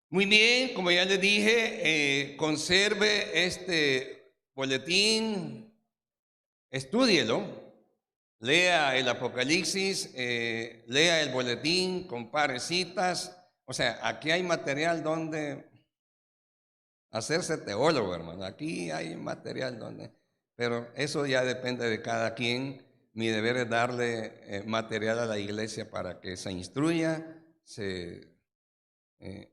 Muy bien, como ya les dije, conserve este boletín, estúdielo, lea el Apocalipsis, lea el boletín, compare citas. O sea, aquí hay material donde hacerse teólogo, hermano. Aquí hay material donde, pero eso ya depende de cada quien. Mi deber es darle material a la iglesia para que se instruya, eh,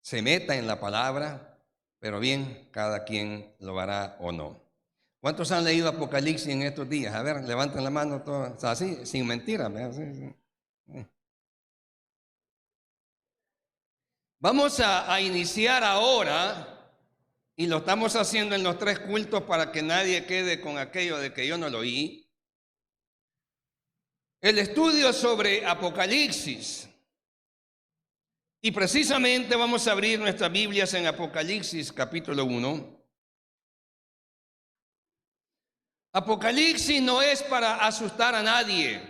se meta en la palabra, pero bien, cada quien lo hará o no. ¿Cuántos han leído Apocalipsis en estos días? A ver, levanten la mano todos, así, sin mentira. Sí. Vamos a iniciar ahora, y lo estamos haciendo en los 3 cultos para que nadie quede con aquello de que yo no lo oí. El estudio sobre Apocalipsis. Y precisamente vamos a abrir nuestras Biblias en Apocalipsis capítulo 1. Apocalipsis no es para asustar a nadie,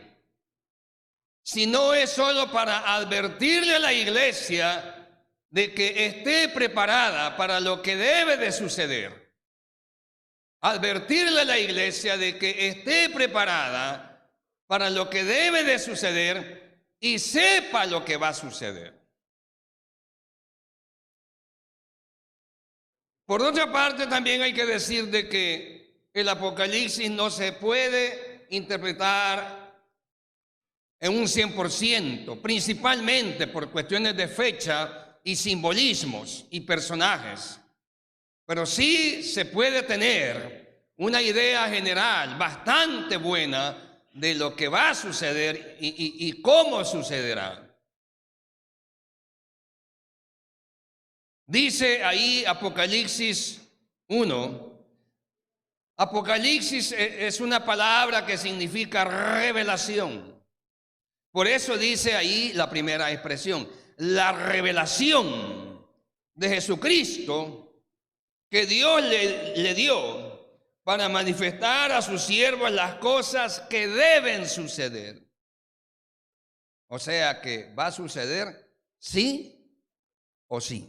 sino es solo para advertirle a la iglesia de que esté preparada para lo que debe de suceder. Advertirle a la iglesia de que esté preparada para lo que debe de suceder y sepa lo que va a suceder. Por otra parte, también hay que decir de que el Apocalipsis no se puede interpretar en un 100%, principalmente por cuestiones de fecha y simbolismos y personajes. Pero sí se puede tener una idea general bastante buena de lo que va a suceder y cómo sucederá. Dice ahí Apocalipsis 1. Apocalipsis es una palabra que significa revelación. Por eso dice ahí la primera expresión, la revelación de Jesucristo que Dios le dio para manifestar a sus siervos las cosas que deben suceder. O sea que va a suceder sí o sí.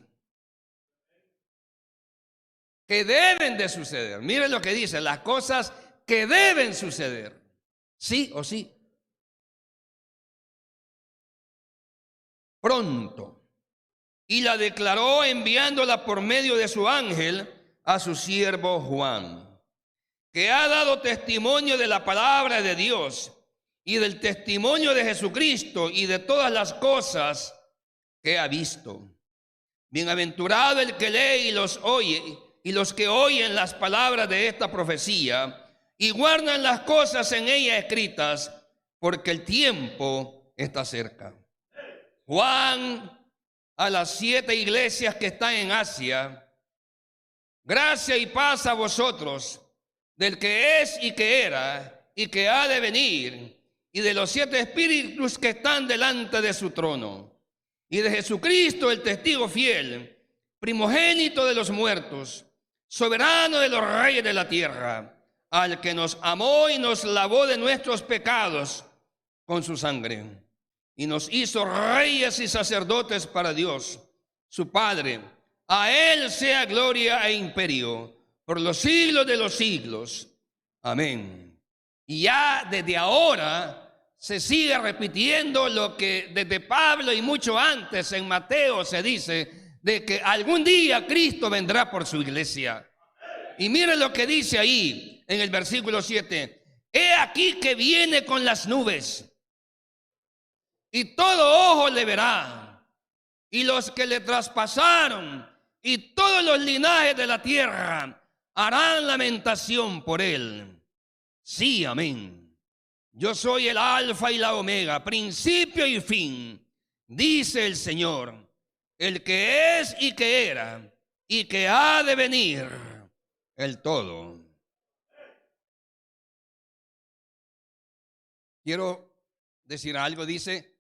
Que deben de suceder. Miren lo que dice, las cosas que deben suceder, sí o sí. Pronto. Y la declaró enviándola por medio de su ángel a su siervo Juan, que ha dado testimonio de la palabra de Dios y del testimonio de Jesucristo y de todas las cosas que ha visto. Bienaventurado el que lee y los oye, y los que oyen las palabras de esta profecía y guardan las cosas en ella escritas, porque el tiempo está cerca. Juan, a las 7 iglesias que están en Asia, gracia y paz a vosotros, del que es y que era y que ha de venir, y de los 7 espíritus que están delante de su trono, y de Jesucristo el testigo fiel, primogénito de los muertos, soberano de los reyes de la tierra, al que nos amó y nos lavó de nuestros pecados con su sangre, y nos hizo reyes y sacerdotes para Dios, su Padre. A Él sea gloria e imperio por los siglos de los siglos. Amén. Y ya desde ahora se sigue repitiendo lo que desde Pablo y mucho antes en Mateo se dice, de que algún día Cristo vendrá por su iglesia. Y miren lo que dice ahí en el versículo 7. He aquí que viene con las nubes, y todo ojo le verá, y los que le traspasaron, y todos los linajes de la tierra harán lamentación por él. Sí, amén. Yo soy el alfa y la omega, principio y fin, dice el Señor, el que es y que era y que ha de venir, el todo. Quiero decir algo, dice,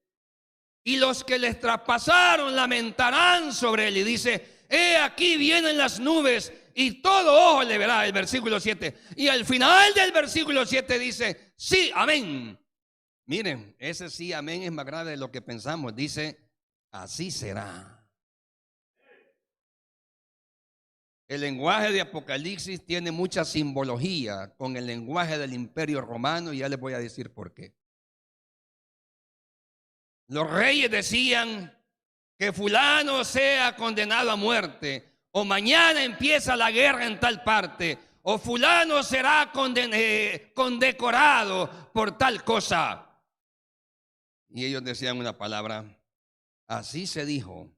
y los que les traspasaron lamentarán sobre él. Y dice, he aquí vienen las nubes y todo ojo le verá, el versículo 7. Y al final del versículo 7 dice, sí, amén. Miren, ese sí, amén es más grave de lo que pensamos. Dice, así será. el lenguaje de Apocalipsis tiene mucha simbología con el lenguaje del Imperio Romano y ya les voy a decir por qué. Los reyes decían que fulano sea condenado a muerte, o mañana empieza la guerra en tal parte, o fulano será condecorado por tal cosa. Y ellos decían una palabra: así se dijo,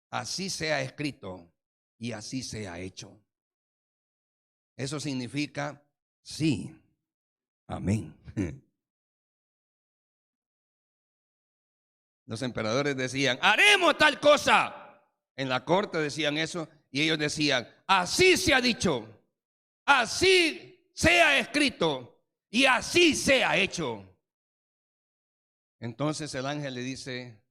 así se ha escrito y así se ha hecho. Eso significa sí, amén. Los emperadores decían: haremos tal cosa. En la corte decían eso y ellos decían: así se ha dicho, así se ha escrito y así se ha hecho. Entonces el ángel le dice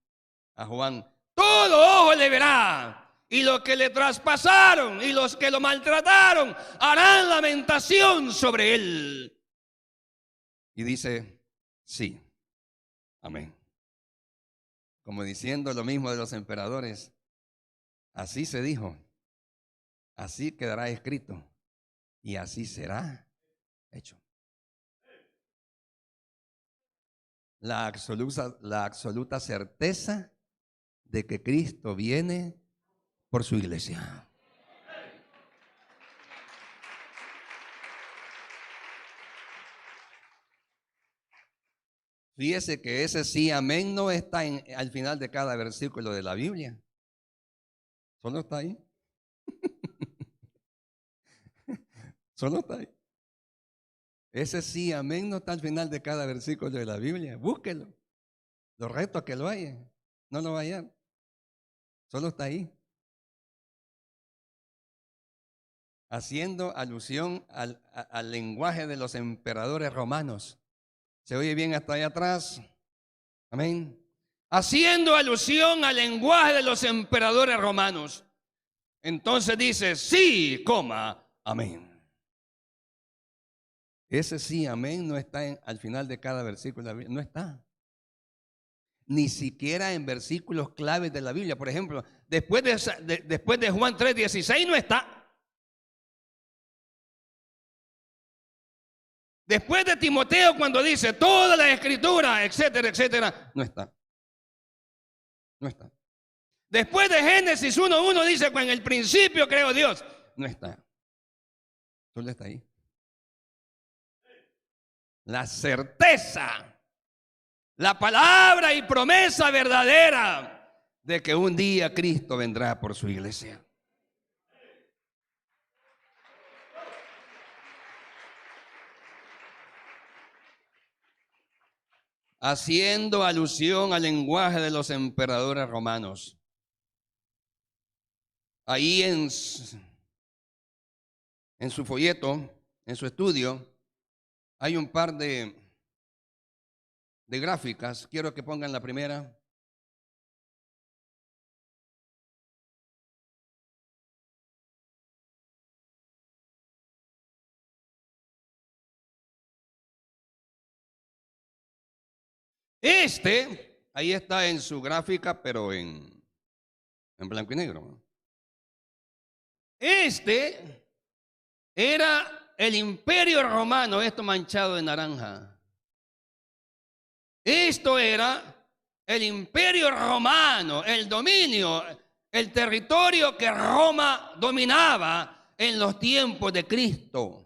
a Juan: todo ojo le verá, y los que le traspasaron y los que lo maltrataron harán lamentación sobre él. Y dice: sí, amén. Como diciendo lo mismo de los emperadores: así se dijo, así quedará escrito y así será hecho. La absoluta certeza de que Cristo viene por su iglesia. Fíjese que ese sí, amén, no está al final de cada versículo de la Biblia. Solo está ahí. Solo está ahí. Ese sí, amén, no está al final de cada versículo de la Biblia. Búsquelo. Lo reto a que lo haya. No lo va a hallar. Solo está ahí. Haciendo alusión al lenguaje de los emperadores romanos. ¿Se oye bien hasta allá atrás? Amén. Haciendo alusión al lenguaje de los emperadores romanos. Entonces dice: sí, coma, amén. Ese sí, amén, no está al final de cada versículo de la Biblia. No está. Ni siquiera en versículos claves de la Biblia. Por ejemplo, después de Juan 3:16 no está. Después de Timoteo, cuando dice toda la escritura, etcétera, etcétera, no está. No está. Después de Génesis 1:1 dice: en el principio creó Dios. No está. Solo está ahí. La certeza, la palabra y promesa verdadera de que un día Cristo vendrá por su iglesia. Haciendo alusión al lenguaje de los emperadores romanos. Ahí en su folleto, en su estudio, hay un par de gráficas. Quiero que pongan la primera. Ahí está en su gráfica, pero en blanco y negro. Era el Imperio Romano, esto manchado de naranja. Esto era el Imperio Romano, el dominio, el territorio que Roma dominaba en los tiempos de Cristo.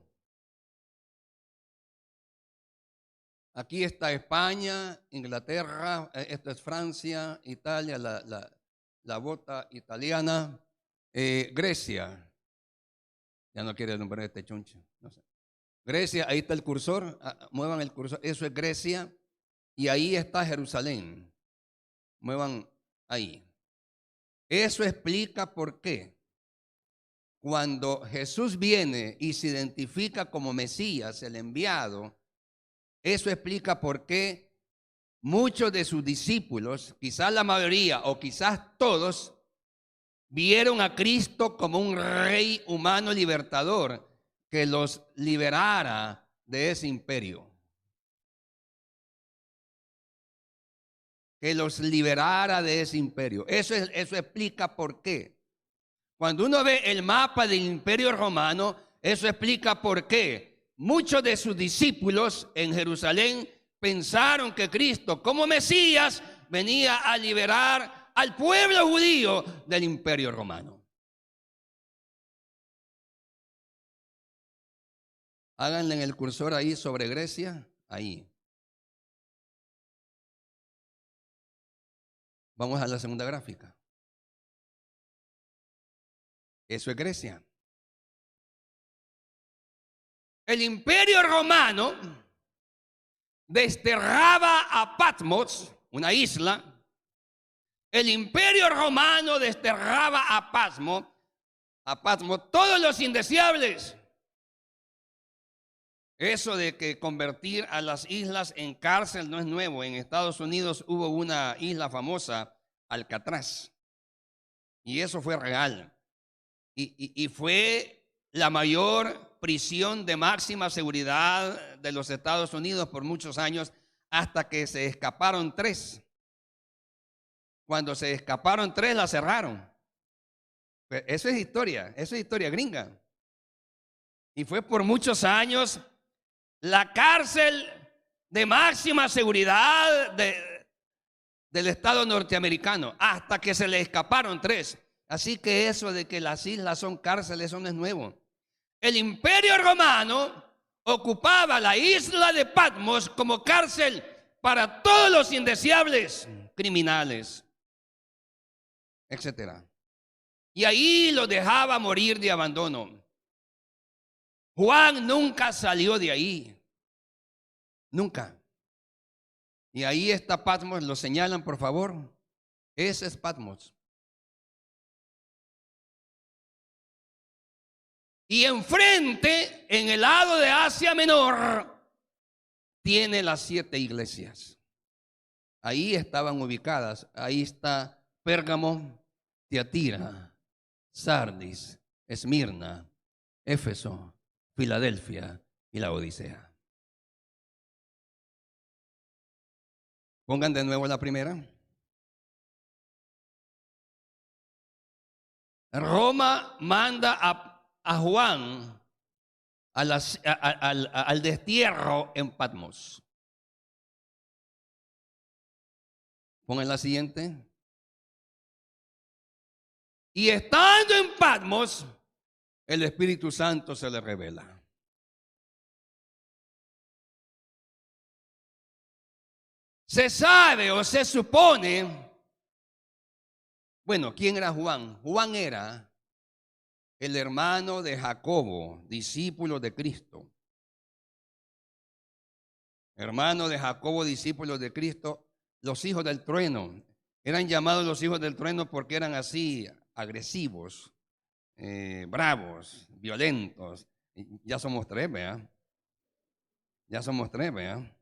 Aquí está España, Inglaterra, esto es Francia, Italia, la bota italiana, Grecia. Ya no quiere nombrar este chuncho. No sé. Grecia, ahí está el cursor, muevan el cursor, eso es Grecia, y ahí está Jerusalén. Muevan ahí. Eso explica por qué cuando Jesús viene y se identifica como Mesías, el enviado, eso explica por qué muchos de sus discípulos, quizás la mayoría o quizás todos, vieron a Cristo como un rey humano libertador que los liberara de ese imperio. Que los liberara de ese imperio. Eso explica por qué. Cuando uno ve el mapa del Imperio Romano, eso explica por qué muchos de sus discípulos en Jerusalén pensaron que Cristo, como Mesías, venía a liberar al pueblo judío del Imperio Romano. Háganle en el cursor ahí sobre Grecia, ahí. Vamos a la segunda gráfica. Eso es Grecia. El Imperio Romano desterraba a Patmos, una isla. El Imperio Romano desterraba a Patmos, todos los indeseables. Eso de que convertir a las islas en cárcel no es nuevo. En Estados Unidos hubo una isla famosa, Alcatraz, y eso fue real. Y fue la mayor prisión de máxima seguridad de los Estados Unidos por muchos años, hasta que se escaparon 3. Cuando se escaparon 3, la cerraron. Eso es historia gringa. Y fue por muchos años la cárcel de máxima seguridad del Estado norteamericano, hasta que se le escaparon 3. Así que eso de que las islas son cárceles, eso no es nuevo. El Imperio Romano ocupaba la isla de Patmos como cárcel para todos los indeseables, criminales, etc. Y ahí los dejaba morir de abandono. Juan nunca salió de ahí. Nunca. Y ahí está Patmos, lo señalan por favor. Ese es Patmos. Y enfrente, en el lado de Asia Menor, tiene las 7 iglesias. Ahí estaban ubicadas. Ahí está Pérgamo, Tiatira, Sardis, Esmirna, Éfeso, Filadelfia y la Odisea. Pongan de nuevo la primera. Roma manda a Juan al destierro en Patmos. Pongan la siguiente. Y estando en Patmos, el Espíritu Santo se le revela. Se sabe o se supone, bueno, ¿quién era Juan? Juan era el hermano de Jacobo, discípulo de Cristo. Hermano de Jacobo, discípulo de Cristo, los hijos del trueno. Eran llamados los hijos del trueno porque eran así, agresivos, bravos, violentos. Ya somos 3, ¿verdad? Ya somos 3, ¿verdad?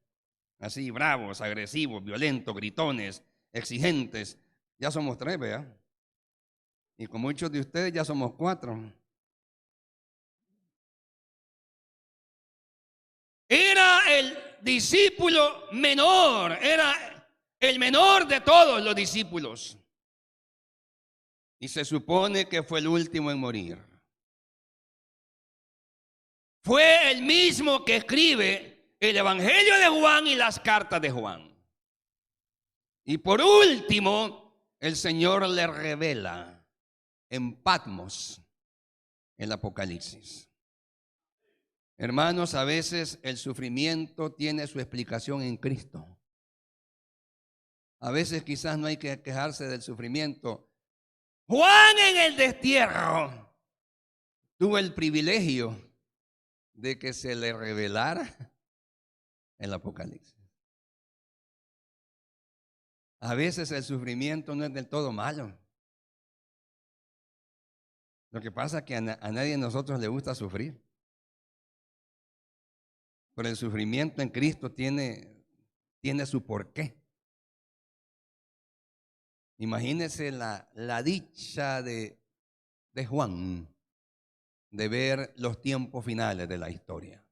Así, bravos, agresivos, violentos, gritones, exigentes. Ya somos 3, ¿verdad? Y con muchos de ustedes ya somos 4. Era el discípulo menor, era el menor de todos los discípulos. Y se supone que fue el último en morir. Fue el mismo que escribe el Evangelio de Juan y las cartas de Juan. Y por último, el Señor le revela en Patmos el Apocalipsis. Hermanos, a veces el sufrimiento tiene su explicación en Cristo. A veces quizás no hay que quejarse del sufrimiento. Juan en el destierro tuvo el privilegio de que se le revelara el Apocalipsis. A veces el sufrimiento no es del todo malo. Lo que pasa es que a nadie de nosotros le gusta sufrir. Pero el sufrimiento en Cristo tiene su porqué. Imagínense la dicha de Juan de ver los tiempos finales de la historia.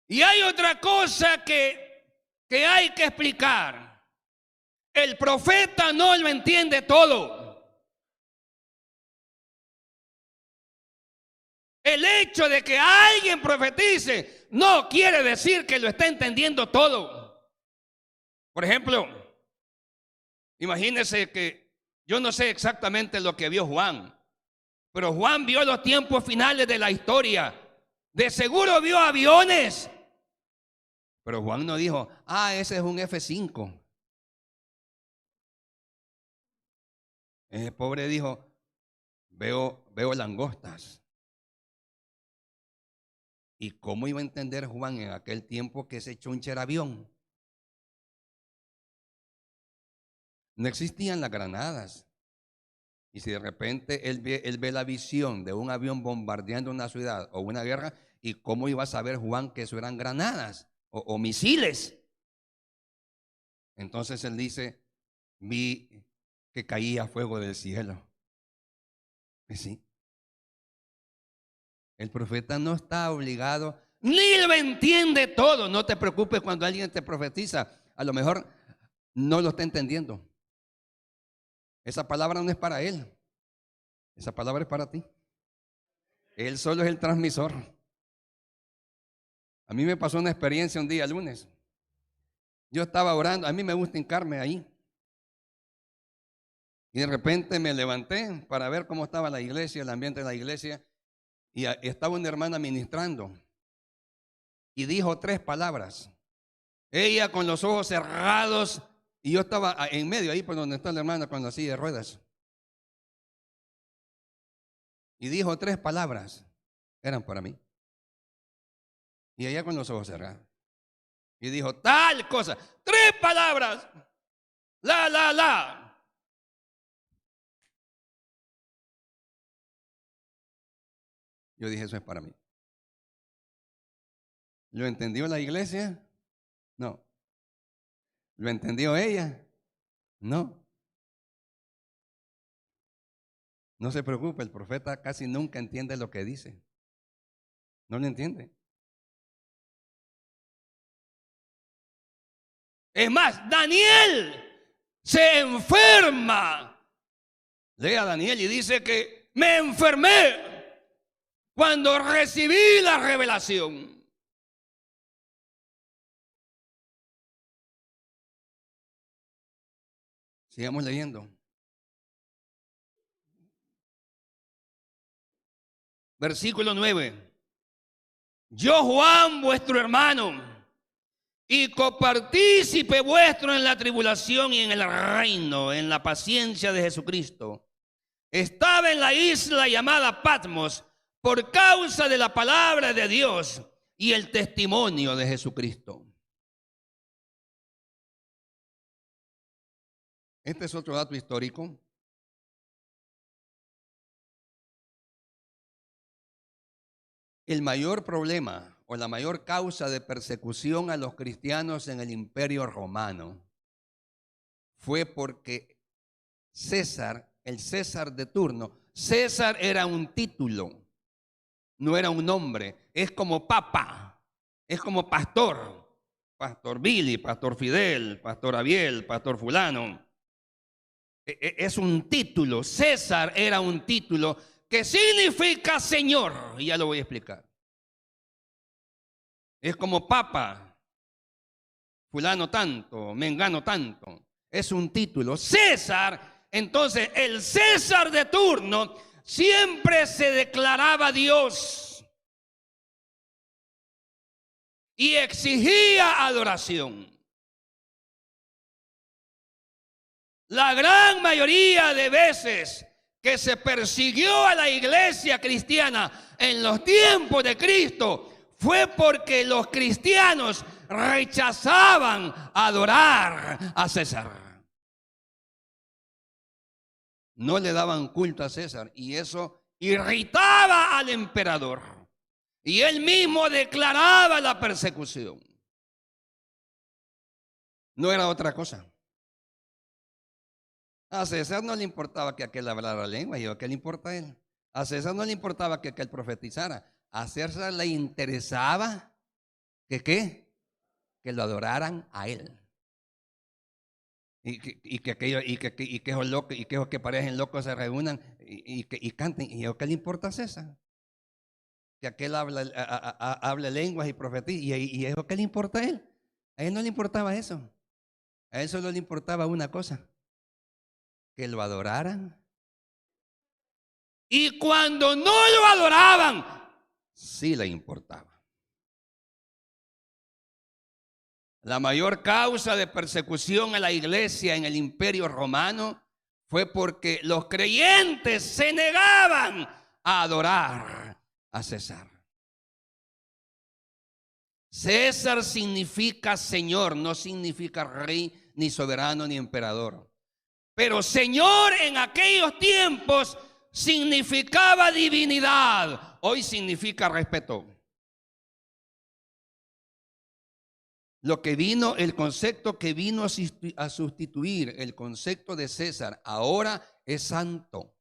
Y hay otra cosa que hay que explicar. El profeta no lo entiende todo. El hecho de que alguien profetice no quiere decir que lo está entendiendo todo. Por ejemplo, imagínense que yo no sé exactamente lo que vio Juan, pero Juan vio los tiempos finales de la historia. De seguro vio aviones. Pero Juan no dijo, ese es un F-5. Ese pobre dijo, veo langostas. ¿Y cómo iba a entender Juan en aquel tiempo que ese chunche era avión? No existían las granadas. Y si de repente él ve la visión de un avión bombardeando una ciudad o una guerra, ¿y cómo iba a saber Juan que eso eran granadas o misiles? Entonces él dice, vi que caía fuego del cielo. Y sí, el profeta no está obligado, ni lo entiende todo. No te preocupes cuando alguien te profetiza. A lo mejor no lo está entendiendo. Esa palabra no es para él. Esa palabra es para ti. Él solo es el transmisor. A mí me pasó una experiencia un día lunes. Yo estaba orando, a mí me gusta hincarme ahí. Y de repente me levanté para ver cómo estaba la iglesia, el ambiente de la iglesia. Y estaba una hermana ministrando. Y dijo 3 palabras. Ella con los ojos cerrados. Y yo estaba en medio, ahí por donde está la hermana con la silla de ruedas. Y dijo 3 palabras. Eran para mí. Y ella con los ojos cerrados. Y dijo tal cosa. 3 palabras. La. Yo dije, eso es para mí. ¿Lo entendió la iglesia? No. ¿Lo entendió ella? No. No se preocupe, el profeta casi nunca entiende lo que dice. No lo entiende. Es más, Daniel se enferma. Lea Daniel y dice que me enfermé cuando recibí la revelación. Sigamos leyendo. Versículo 9. Yo, Juan, vuestro hermano, y copartícipe vuestro en la tribulación y en el reino, en la paciencia de Jesucristo, estaba en la isla llamada Patmos por causa de la palabra de Dios y el testimonio de Jesucristo. Este es otro dato histórico. El mayor problema o la mayor causa de persecución a los cristianos en el Imperio Romano fue porque César, el César de turno, César era un título, no era un nombre. Es como papa, es como pastor, pastor Billy, pastor Fidel, pastor Abiel, pastor fulano. Es un título. César era un título que significa Señor, y ya lo voy a explicar. Es como papa, fulano tanto, mengano tanto. Es un título. César, entonces el César de turno siempre se declaraba Dios y exigía adoración. La gran mayoría de veces que se persiguió a la iglesia cristiana en los tiempos de Cristo fue porque los cristianos rechazaban adorar a César. No le daban culto a César y eso irritaba al emperador. Y él mismo declaraba la persecución. No era otra cosa. A César no le importaba que aquel hablara lengua, y a qué le importa a él. A César no le importaba que aquel profetizara. A César le interesaba que ¿qué? Que lo adoraran a él. Y que esos locos, y que esos que parecen locos se reúnan y canten. ¿Y a qué le importa a César? que aquel habla lenguas y profetiza. ¿Y eso qué le importa a él? A él no le importaba eso. A él solo le importaba una cosa, que lo adoraran. Y cuando no lo adoraban, Sí le importaba. la mayor causa de persecución a la iglesia en el Imperio Romano fue porque los creyentes se negaban a adorar a César. César significa Señor, no significa rey, ni soberano, ni emperador. Pero Señor en aquellos tiempos significaba divinidad. Hoy significa respeto. El concepto que vino a sustituir el concepto de César ahora es santo.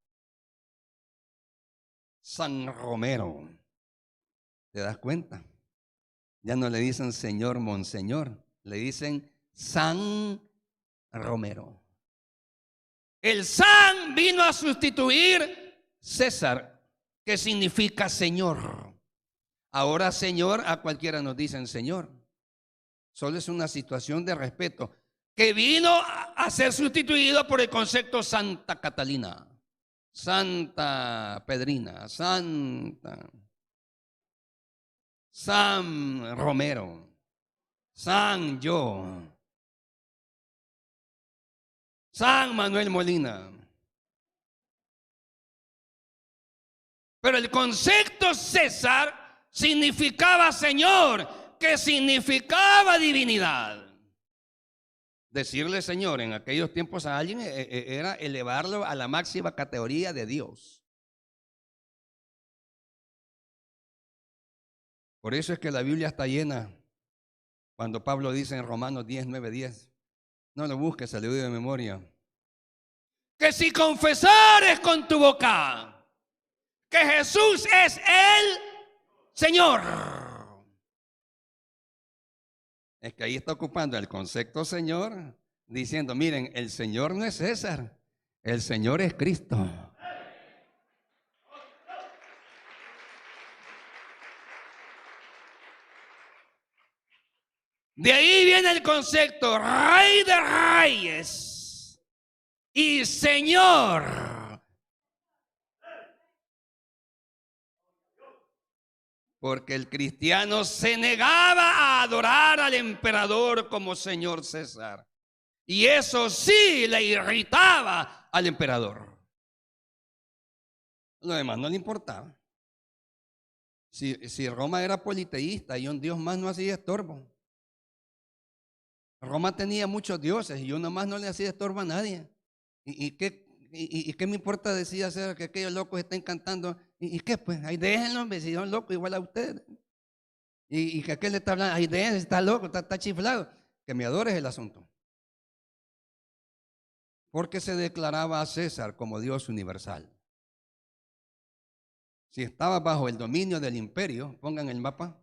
San Romero. ¿Te das cuenta? Ya no le dicen señor, monseñor, le dicen San Romero. El San vino a sustituir César, que significa Señor. Ahora Señor, a cualquiera nos dicen Señor. Solo es una situación de respeto que vino a ser sustituido por el concepto Santa Catalina, Santa Pedrina, San Romero, San Manuel Molina. Pero el concepto César significaba Señor, que significaba divinidad. Decirle Señor en aquellos tiempos a alguien era elevarlo a la máxima categoría de Dios. Por eso es que la Biblia está llena, cuando Pablo dice en Romanos 10, 9, 10, no lo busques, se lo digo de memoria, que si confesares con tu boca que Jesús es el Señor. Es que ahí está ocupando el concepto Señor, diciendo, miren, el Señor no es César, el Señor es Cristo. De ahí viene el concepto Rey de Reyes y Señor. Porque el cristiano se negaba a adorar al emperador como señor César. Y eso sí le irritaba al emperador. Lo demás no le importaba. Si Roma era politeísta y un dios más no hacía estorbo. Roma tenía muchos dioses y uno más no le hacía estorbo a nadie. ¿Y qué me importa decir hacer que aquellos locos estén cantando? ¿Y qué? Pues ahí déjenlo, si son locos igual a ustedes. Y que aquel le está hablando, ahí déjenlo, está loco, está chiflado. Que me adore es el asunto. Porque se declaraba a César como Dios universal. Si estaba bajo el dominio del imperio, pongan el mapa,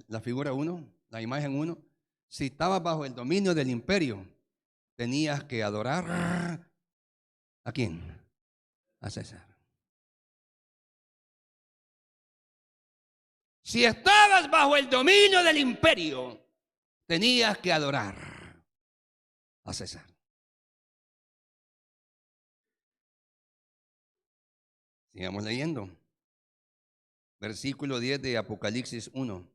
la figura 1, la imagen 1. Si estaba bajo el dominio del imperio, tenías que adorar ¿a quién? A César. Si estabas bajo el dominio del imperio, tenías que adorar a César. Sigamos leyendo. Versículo 10 de Apocalipsis 1.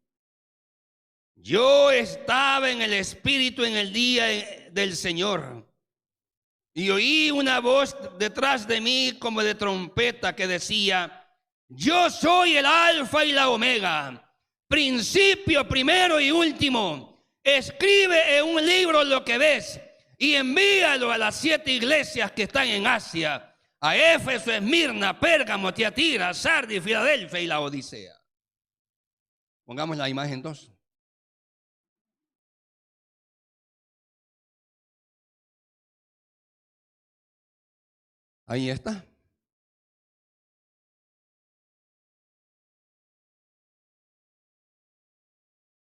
Yo estaba en el Espíritu en el día del Señor y oí una voz detrás de mí como de trompeta que decía, yo soy el Alfa y la Omega, principio, primero y último. Escribe en un libro lo que ves y envíalo a las 7 iglesias que están en Asia, a Éfeso, Esmirna, Pérgamo, Tiatira, Sardis, Filadelfia y la Odisea. Pongamos la imagen 2. Ahí está.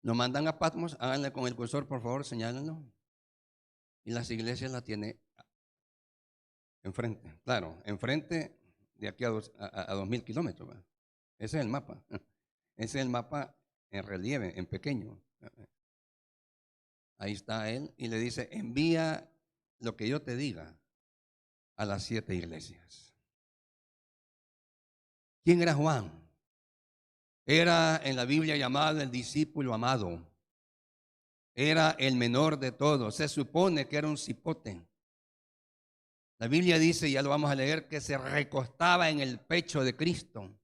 Nos mandan a Patmos, háganle con el cursor, por favor, señálenlo. Y las iglesias la tiene enfrente, claro, enfrente de aquí a 2000 kilómetros. ¿verdad? Ese es el mapa. Ese es el mapa en relieve, en pequeño. Ahí está él y le dice, envía lo que yo te diga a las 7 iglesias. ¿Quién era Juan? Era en la Biblia llamado el discípulo amado. Era el menor de todos. Se supone que era un cipote. La Biblia dice, ya lo vamos a leer, que se recostaba en el pecho de Cristo.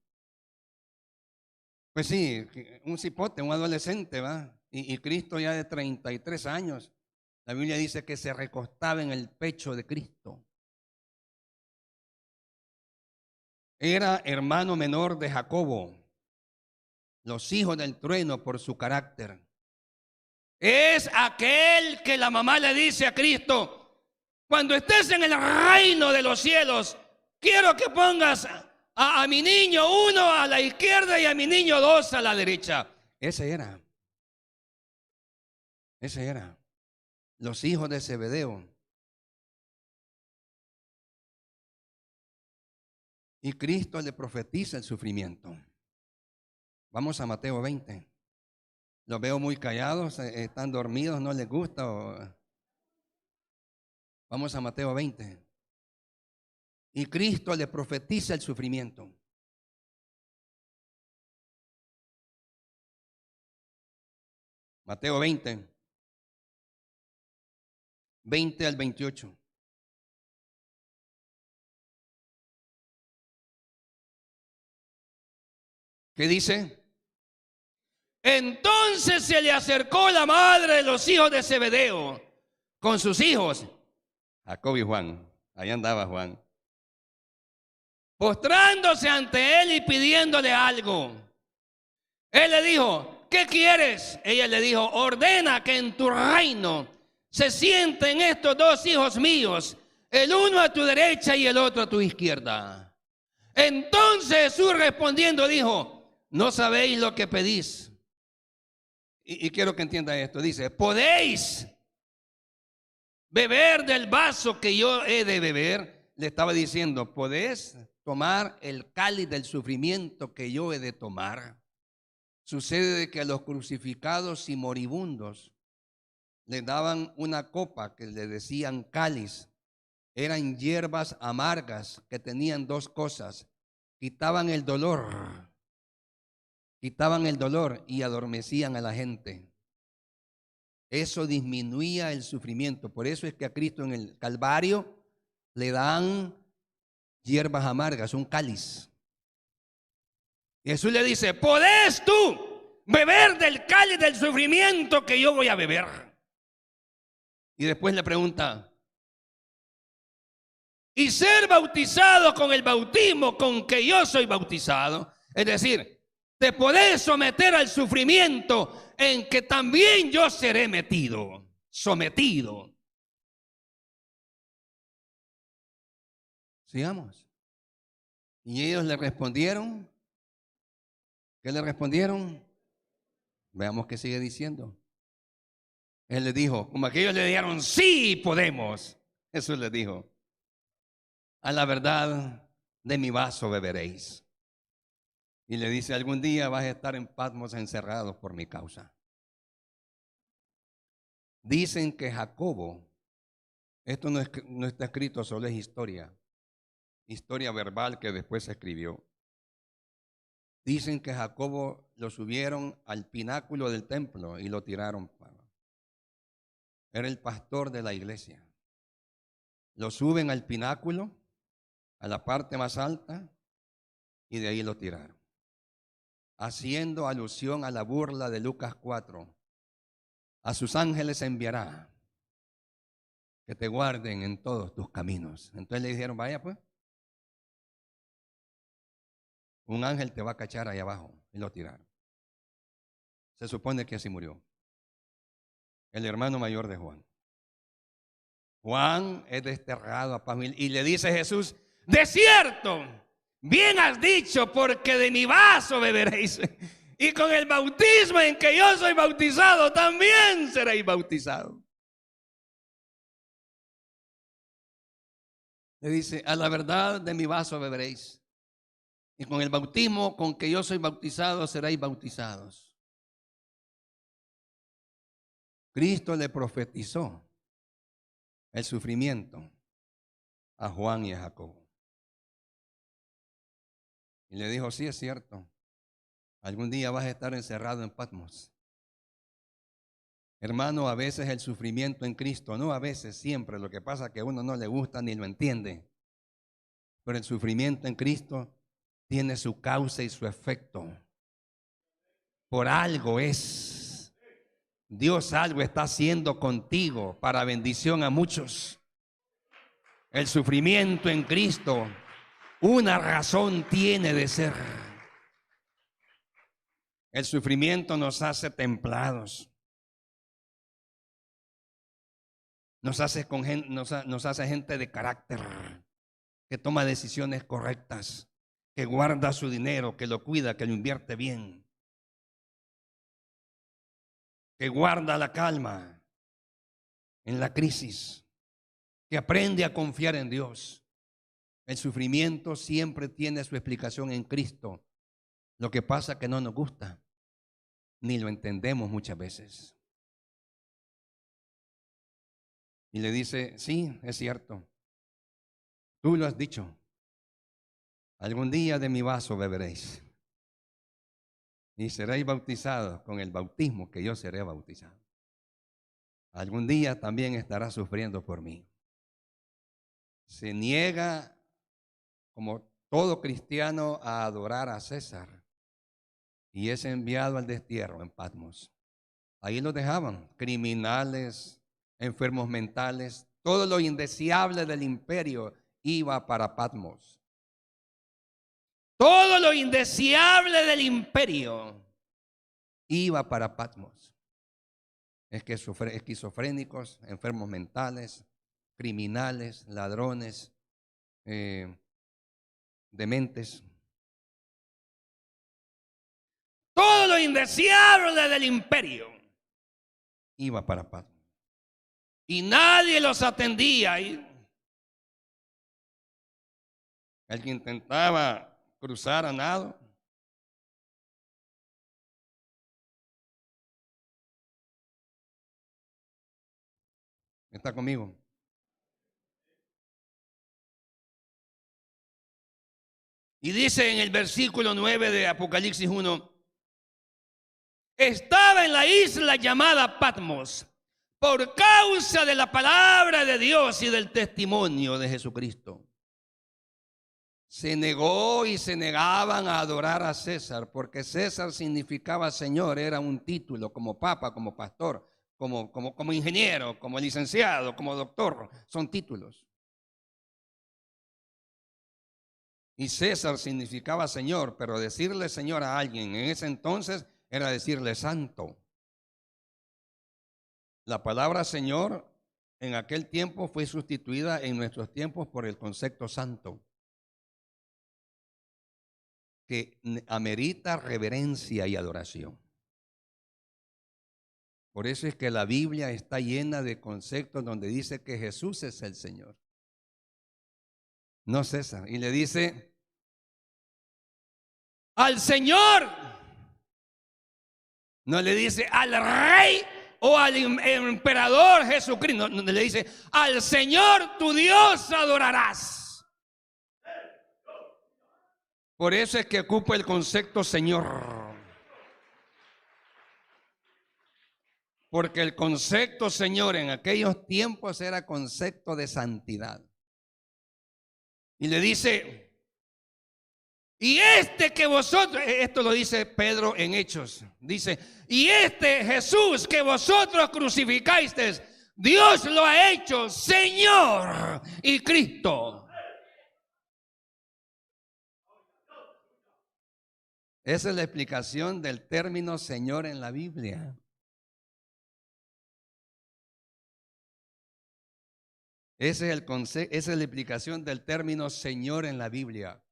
Pues sí, un cipote, un adolescente, ¿va? Y Cristo ya de 33 años. La Biblia dice que se recostaba en el pecho de Cristo. Era hermano menor de Jacobo, los hijos del trueno por su carácter. Es aquel que la mamá le dice a Cristo, cuando estés en el reino de los cielos, quiero que pongas a mi niño 1 a la izquierda y a mi niño 2 a la derecha. Ese era. Los hijos de Zebedeo. Y Cristo le profetiza el sufrimiento. Vamos a Mateo 20. Los veo muy callados, están dormidos, no les gusta. Vamos a Mateo 20. Y Cristo le profetiza el sufrimiento. Mateo 20, 20 al 28. ¿Qué dice? Entonces se le acercó la madre de los hijos de Zebedeo con sus hijos, Jacob y Juan. Ahí andaba Juan. Postrándose ante él y pidiéndole algo. Él le dijo, ¿qué quieres? Ella le dijo, ordena que en tu reino se sienten estos 2 hijos míos, el uno a tu derecha y el otro a tu izquierda. Entonces Jesús respondiendo dijo, no sabéis lo que pedís. Y quiero que entienda esto. Dice, ¿podéis beber del vaso que yo he de beber? Le estaba diciendo, ¿podés tomar el cáliz del sufrimiento que yo he de tomar? Sucede que a los crucificados y moribundos les daban una copa que le decían cáliz. Eran hierbas amargas que tenían 2 cosas. Quitaban el dolor y adormecían a la gente. Eso disminuía el sufrimiento. Por eso es que a Cristo en el Calvario le dan hierbas amargas, un cáliz. Jesús le dice, ¿podés tú beber del cáliz del sufrimiento que yo voy a beber? Y después le pregunta, y ser bautizado con el bautismo con que yo soy bautizado. Es decir, te podés someter al sufrimiento en que también yo seré sometido. Sigamos. Y ellos le respondieron. ¿Qué le respondieron? Veamos qué sigue diciendo. Él le dijo, como aquellos le dijeron, sí podemos. Jesús les dijo, a la verdad de mi vaso beberéis. Y le dice, algún día vas a estar en Patmos encerrados por mi causa. Dicen que Jacobo, esto no está escrito, solo es historia verbal que después se escribió. Dicen que Jacobo lo subieron al pináculo del templo y lo tiraron. Era el pastor de la iglesia. Lo suben al pináculo, a la parte más alta, y de ahí lo tiraron. Haciendo alusión a la burla de Lucas 4. A sus ángeles enviará que te guarden en todos tus caminos. Entonces le dijeron, vaya pues, un ángel te va a cachar ahí abajo. Y lo tiraron. Se supone que así murió el hermano mayor de Juan. Juan es desterrado a Pamil y le dice a Jesús, de cierto, bien has dicho, porque de mi vaso beberéis. Y con el bautismo en que yo soy bautizado, también seréis bautizados. Le dice, a la verdad de mi vaso beberéis. Y con el bautismo con que yo soy bautizado, seréis bautizados. Cristo le profetizó el sufrimiento a Juan y a Jacobo. Y le dijo, sí, es cierto, algún día vas a estar encerrado en Patmos. Hermano, a veces el sufrimiento en Cristo, no a veces, siempre, lo que pasa es que a uno no le gusta ni lo entiende. Pero el sufrimiento en Cristo tiene su causa y su efecto. Por algo es. Dios algo está haciendo contigo para bendición a muchos. El sufrimiento en Cristo, una razón tiene de ser. El sufrimiento nos hace templados. Nos hace gente de carácter, que toma decisiones correctas, que guarda su dinero, que lo cuida, que lo invierte bien, que guarda la calma en la crisis, que aprende a confiar en Dios. El sufrimiento siempre tiene su explicación en Cristo. Lo que pasa es que no nos gusta, ni lo entendemos muchas veces. Y le dice, sí, es cierto, tú lo has dicho, algún día de mi vaso beberéis y seréis bautizados con el bautismo que yo seré bautizado. Algún día también estarás sufriendo por mí. Se niega, como todo cristiano, a adorar a César y es enviado al destierro en Patmos. Ahí lo dejaban, criminales, enfermos mentales, todo lo indeseable del imperio iba para Patmos. Todo lo indeseable del imperio iba para Patmos. Esquizofrénicos, enfermos mentales, criminales, ladrones, dementes. Todo lo indeseable del imperio iba para Patmos. Y nadie los atendía. El que intentaba cruzar a nado, ¿está conmigo? Y dice en el versículo 9 de Apocalipsis 1, estaba en la isla llamada Patmos por causa de la palabra de Dios y del testimonio de Jesucristo. Se negó y se negaban a adorar a César, porque César significaba Señor, era un título como papa, como pastor, como ingeniero, como licenciado, como doctor, son títulos. Y César significaba Señor, pero decirle Señor a alguien en ese entonces era decirle santo. La palabra Señor en aquel tiempo fue sustituida en nuestros tiempos por el concepto santo, que amerita reverencia y adoración. Por eso es que la Biblia está llena de conceptos donde dice que Jesús es el Señor, no César. Y le dice al Señor, no le dice al rey o al emperador Jesucristo, no, le dice al Señor tu Dios adorarás. Por eso es que ocupa el concepto Señor. Porque el concepto Señor en aquellos tiempos era concepto de santidad. Y le dice, y que vosotros, esto lo dice Pedro en Hechos, dice, y Jesús que vosotros crucificasteis, Dios lo ha hecho Señor y Cristo. Esa es la explicación del término Señor en la Biblia. Esa es la explicación del término Señor en la Biblia.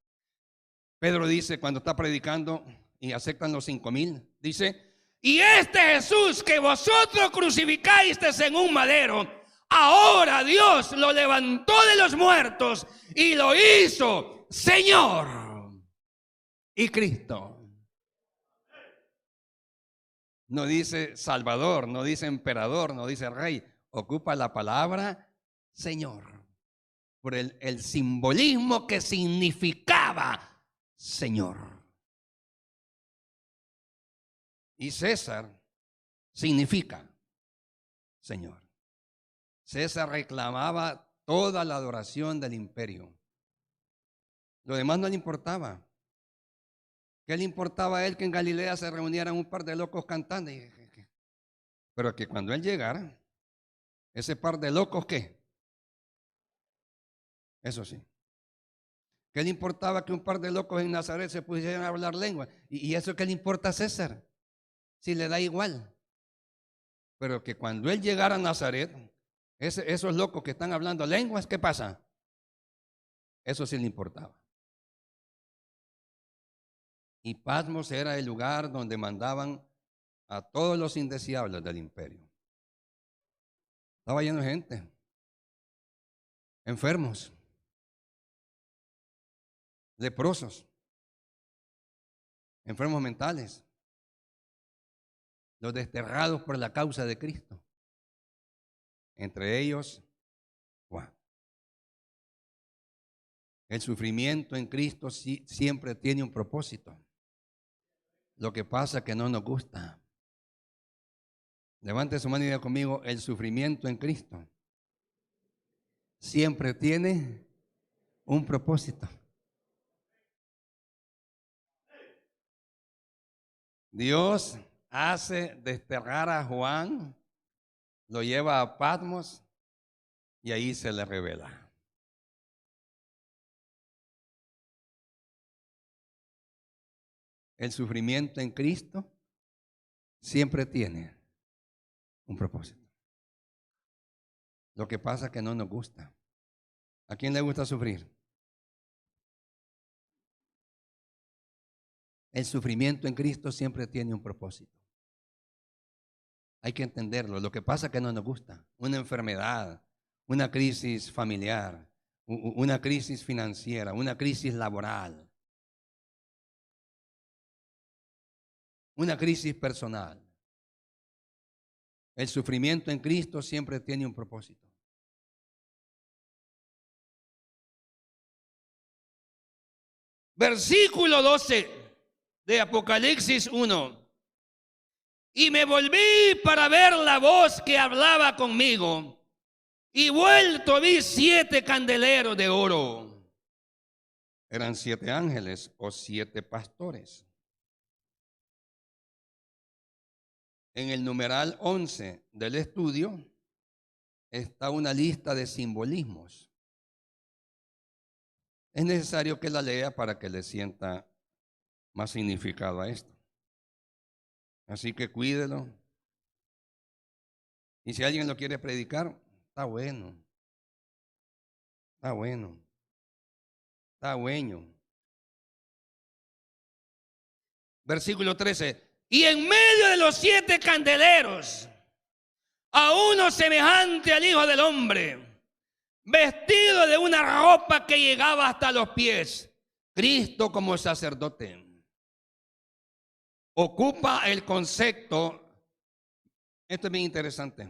Pedro dice cuando está predicando y aceptan los 5,000, dice, y Jesús que vosotros crucificasteis en un madero, ahora Dios lo levantó de los muertos y lo hizo Señor. y Cristo. No dice Salvador, no dice emperador, no dice rey. Ocupa la palabra Señor por el simbolismo que significaba Señor. Y César significa Señor. César reclamaba toda la adoración del imperio. Lo demás no le importaba. ¿Qué le importaba a él que en Galilea se reunieran un par de locos cantando? Pero que cuando él llegara, ese par de locos, ¿qué? Eso sí. ¿Qué le importaba que un par de locos en Nazaret se pusieran a hablar lengua? ¿Y eso qué le importa a César? Si le da igual. Pero que cuando él llegara a Nazaret, esos locos que están hablando lenguas, ¿qué pasa? Eso sí le importaba. Y Patmos era el lugar donde mandaban a todos los indeseables del imperio. Estaba lleno de gente, enfermos, leprosos, enfermos mentales, los desterrados por la causa de Cristo. Entre ellos, Juan. El sufrimiento en Cristo siempre tiene un propósito. Lo que pasa es que no nos gusta. Levante su mano y diga conmigo, el sufrimiento en Cristo siempre tiene un propósito. Dios hace desterrar a Juan, lo lleva a Patmos y ahí se le revela. El sufrimiento en Cristo siempre tiene un propósito. Lo que pasa es que no nos gusta. ¿A quién le gusta sufrir? El sufrimiento en Cristo siempre tiene un propósito. Hay que entenderlo. Lo que pasa es que no nos gusta. Una enfermedad, una crisis familiar, una crisis financiera, una crisis laboral, una crisis personal. El sufrimiento en Cristo siempre tiene un propósito. Versículo 12 de Apocalipsis 1. Y me volví para ver la voz que hablaba conmigo, y vuelto vi 7 candeleros de oro. Eran 7 ángeles o 7 pastores. En el numeral 11 del estudio está una lista de simbolismos. Es necesario que la lea para que le sienta más significado a esto. Así que cuídelo. Y si alguien lo quiere predicar, está bueno. Está bueno. Está bueno. Versículo 13. Y en medio de los 7 candeleros, a uno semejante al Hijo del Hombre, vestido de una ropa que llegaba hasta los pies, Cristo como sacerdote. Ocupa el concepto, esto es bien interesante,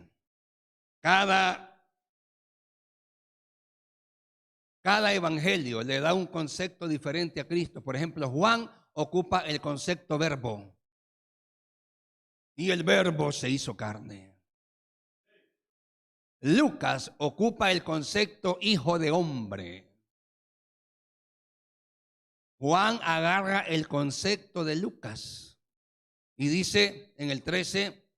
cada evangelio le da un concepto diferente a Cristo. Por ejemplo, Juan ocupa el concepto verbo, y el verbo se hizo carne. Lucas ocupa el concepto hijo de hombre. Juan agarra el concepto de Lucas y dice en el 13,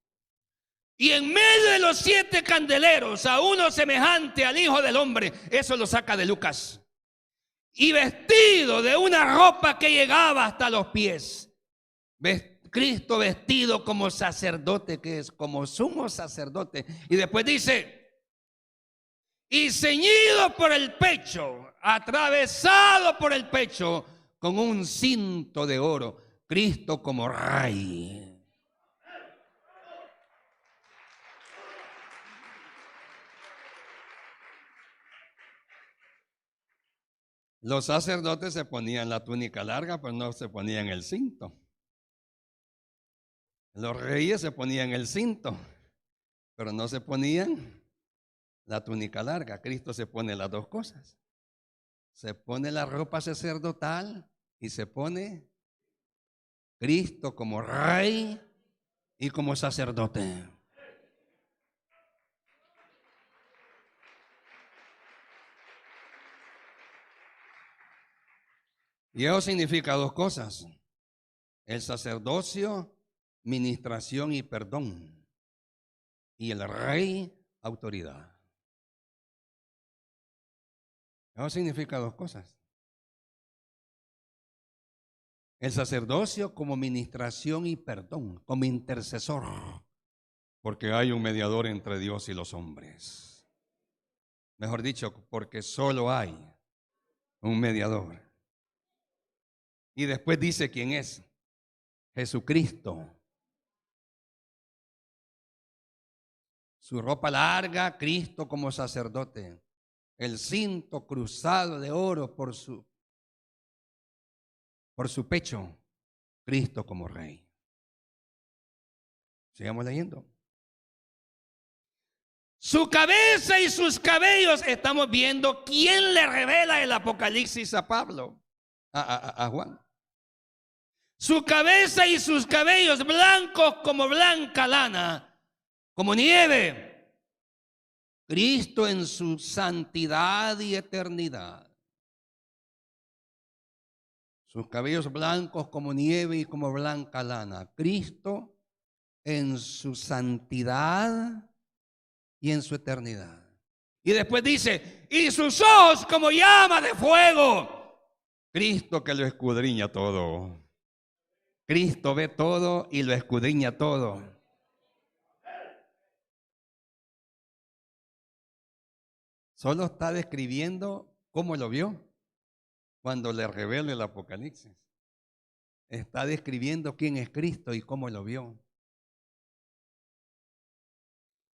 y en medio de los 7 candeleros a uno semejante al Hijo del Hombre, eso lo saca de Lucas, y vestido de una ropa que llegaba hasta los pies. Cristo vestido como sacerdote, que es como sumo sacerdote. Y después dice, y ceñido por el pecho, atravesado por el pecho con un cinto de oro, Cristo como rey. Los sacerdotes se ponían la túnica larga, pero no se ponían el cinto. Los reyes se ponían el cinto, pero no se ponían la túnica larga. Cristo se pone las dos cosas. Se pone la ropa sacerdotal y se pone Cristo como rey y como sacerdote. Y eso significa dos cosas: el sacerdocio, ministración y perdón, y el rey, autoridad. Eso significa dos cosas: el sacerdocio como ministración y perdón, como intercesor, porque hay un mediador entre Dios y los hombres. Mejor dicho, porque solo hay un mediador. Y después dice quién es: Jesucristo. Su ropa larga, Cristo como sacerdote. El cinto cruzado de oro por su pecho, Cristo como rey. Sigamos leyendo. Su cabeza y sus cabellos. Estamos viendo quién le revela el Apocalipsis a Pablo, a Juan. Su cabeza y sus cabellos blancos como blanca lana, como nieve. Cristo en su santidad y eternidad. Sus cabellos blancos como nieve y como blanca lana. Cristo en su santidad y en su eternidad. Y después dice, y sus ojos como llama de fuego. Cristo que lo escudriña todo. Cristo ve todo y lo escudriña todo. Solo está describiendo cómo lo vio cuando le revela el Apocalipsis. Está describiendo quién es Cristo y cómo lo vio.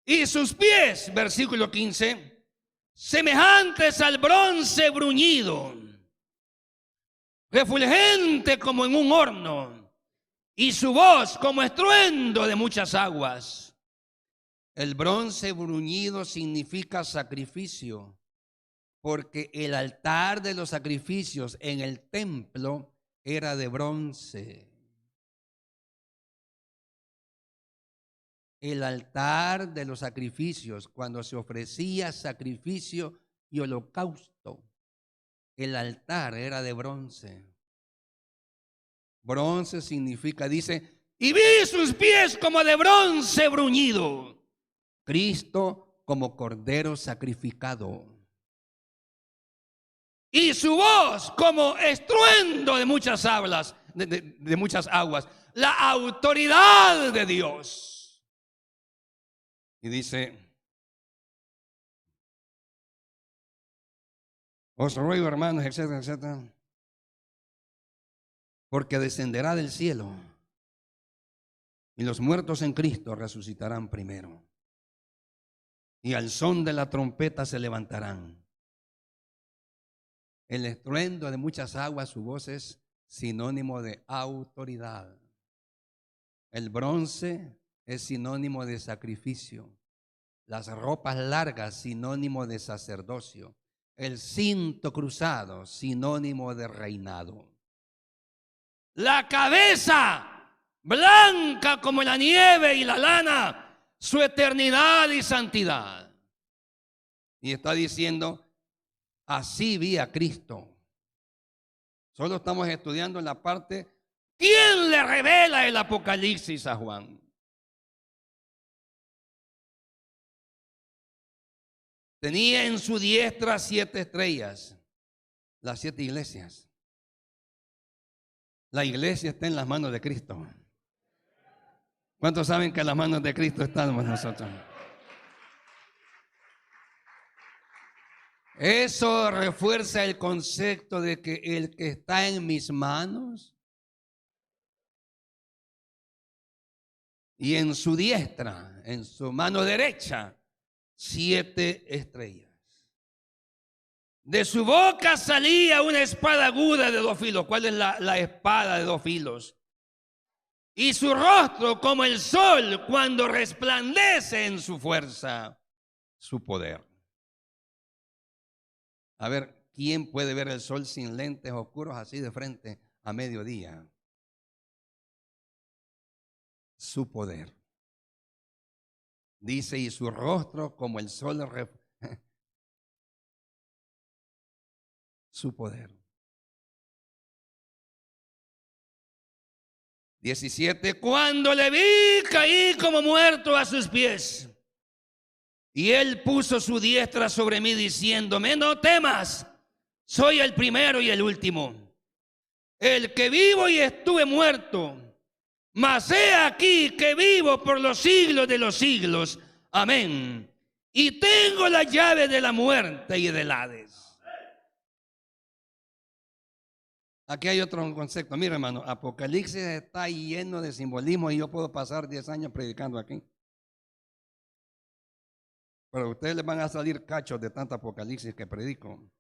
Y sus pies, versículo 15, semejantes al bronce bruñido, refulgente como en un horno, y su voz como estruendo de muchas aguas. El bronce bruñido significa sacrificio, porque el altar de los sacrificios en el templo era de bronce. El altar de los sacrificios, cuando se ofrecía sacrificio y holocausto, el altar era de bronce. Bronce significa, dice, y vi sus pies como de bronce bruñido. Cristo como cordero sacrificado. Y su voz como estruendo de muchas aguas, de muchas aguas. La autoridad de Dios. Y dice, os ruego, hermanos, etcétera, etcétera, porque descenderá del cielo y los muertos en Cristo resucitarán primero. Y al son de la trompeta se levantarán. El estruendo de muchas aguas, su voz es sinónimo de autoridad. El bronce es sinónimo de sacrificio. Las ropas largas, sinónimo de sacerdocio. El cinto cruzado, sinónimo de reinado. La cabeza, blanca como la nieve y la lana, su eternidad y santidad. Y está diciendo, así vi a Cristo. Solo estamos estudiando en la parte, ¿quién le revela el Apocalipsis a Juan? Tenía en su diestra 7 estrellas, las 7 iglesias. La iglesia está en las manos de Cristo. ¿Cuántos saben que las manos de Cristo están con nosotros? Eso refuerza el concepto de que el que está en mis manos y en su diestra, en su mano derecha, 7 estrellas. De su boca salía una espada aguda de 2 filos. ¿Cuál es la espada de 2 filos? Y su rostro como el sol cuando resplandece en su fuerza, su poder. A ver, ¿quién puede ver el sol sin lentes oscuros así de frente a mediodía? Su poder. Dice, y su rostro como el sol, su poder. 17, cuando le vi, caí como muerto a sus pies. Y él puso su diestra sobre mí diciéndome, no temas, soy el primero y el último, el que vivo y estuve muerto, mas he aquí que vivo por los siglos de los siglos. Amén. Y tengo la llave de la muerte y del Hades. Aquí hay otro concepto. Mira, hermano, Apocalipsis está lleno de simbolismo y yo puedo pasar 10 años predicando aquí. Pero a ustedes les van a salir cachos de tanta Apocalipsis que predico.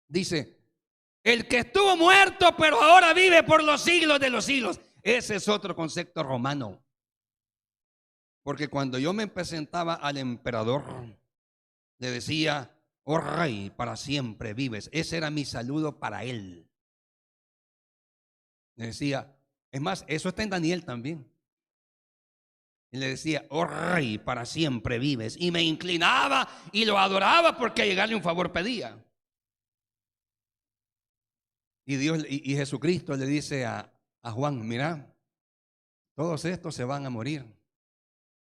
Dice, el que estuvo muerto pero ahora vive por los siglos de los siglos. Ese es otro concepto romano. Porque cuando yo me presentaba al emperador, le decía, oh rey, para siempre vives. Ese era mi saludo para él. Le decía, es más, eso está en Daniel también. Y le decía, oh rey, para siempre vives. Y me inclinaba y lo adoraba porque a llegarle un favor pedía. Y Dios y Jesucristo le dice a Juan, mira, todos estos se van a morir.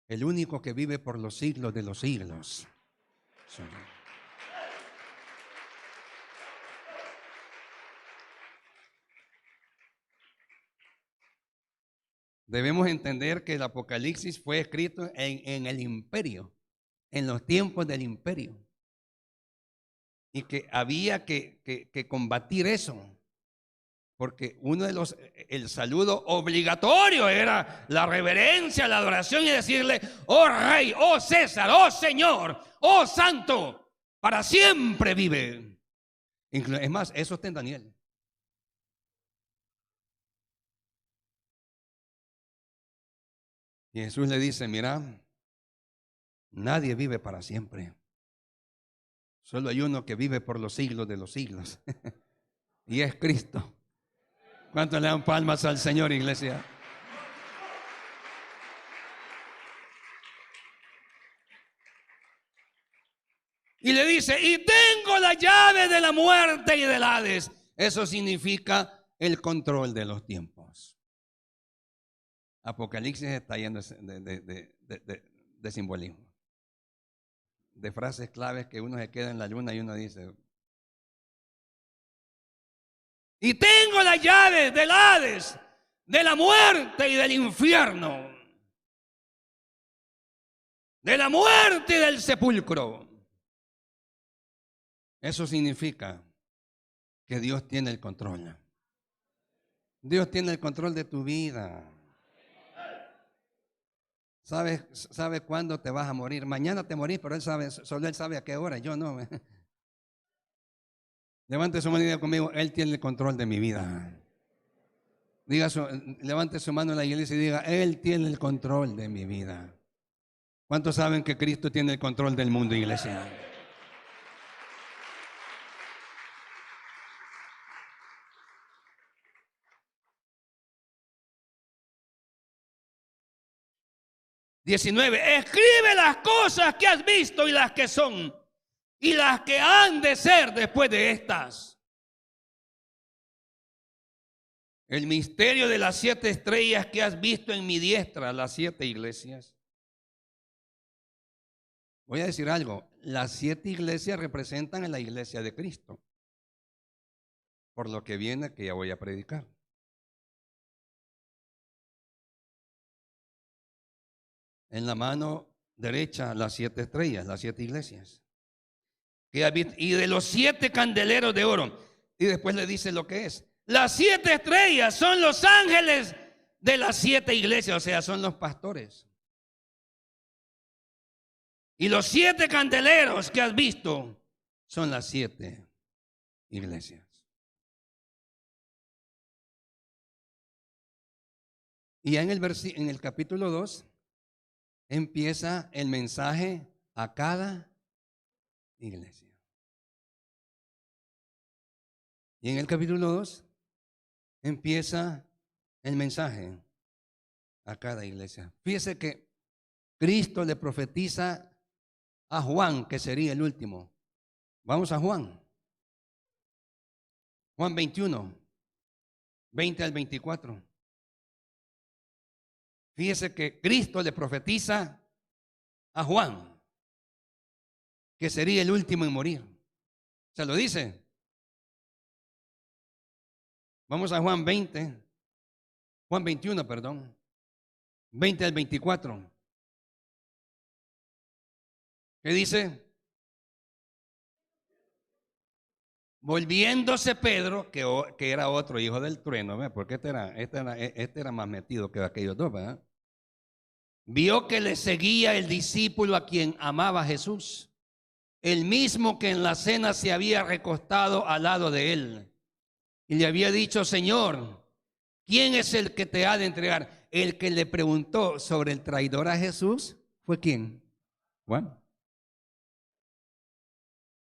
El único que vive por los siglos de los siglos. Debemos entender que el Apocalipsis fue escrito en el imperio, en los tiempos del imperio. Y que había que combatir eso. Porque uno de el saludo obligatorio era la reverencia, la adoración y decirle, oh rey, oh César, oh Señor, oh santo, para siempre vive. Es más, eso está en Daniel. Y Jesús le dice, mira, nadie vive para siempre. Solo hay uno que vive por los siglos de los siglos. Y es Cristo. ¿Cuántos le dan palmas al Señor, iglesia? Y le dice, y tengo la llave de la muerte y del Hades. Eso significa el control de los tiempos. Apocalipsis está lleno de simbolismo. De frases claves que uno se queda en la luna y uno dice, y tengo la llave del Hades, de la muerte y del infierno, de la muerte y del sepulcro. Eso significa que Dios tiene el control. Dios tiene el control de tu vida. ¿Sabe cuándo te vas a morir? Mañana te morís, pero solo Él sabe a qué hora, yo no. Levante su mano y diga conmigo, Él tiene el control de mi vida. Levante su mano en la iglesia y diga, Él tiene el control de mi vida. ¿Cuántos saben que Cristo tiene el control del mundo, iglesia? Escribe las cosas que has visto y las que son y las que han de ser después de estas. El misterio de las 7 estrellas que has visto en mi diestra, las 7 iglesias. Voy a decir algo, las 7 iglesias representan a la iglesia de Cristo. Por lo que viene que ya voy a predicar. En la mano derecha las 7 estrellas, las 7 iglesias. Y de los 7 candeleros de oro. Y después le dice lo que es. Las 7 estrellas son los ángeles de las 7 iglesias, o sea, son los pastores. Y los 7 candeleros que has visto son las 7 iglesias. Y ya en el capítulo 2 empieza el mensaje a cada iglesia. Y en el capítulo 2 empieza el mensaje a cada iglesia. Fíjese que Cristo le profetiza a Juan que sería el último. Vamos a Juan. Juan 21, 20 al 24. Fíjese que Cristo le profetiza a Juan que sería el último en morir. ¿Se lo dice? Vamos a Juan 20, Juan 21, perdón, 20 al 24. ¿Qué dice? Volviéndose Pedro, que era otro hijo del trueno, ¿verdad? Porque este era más metido que aquellos dos, ¿verdad? Vio que le seguía el discípulo a quien amaba Jesús, el mismo que en la cena se había recostado al lado de él. Y le había dicho: Señor, ¿quién es el que te ha de entregar? El que le preguntó sobre el traidor a Jesús fue ¿quién? Juan.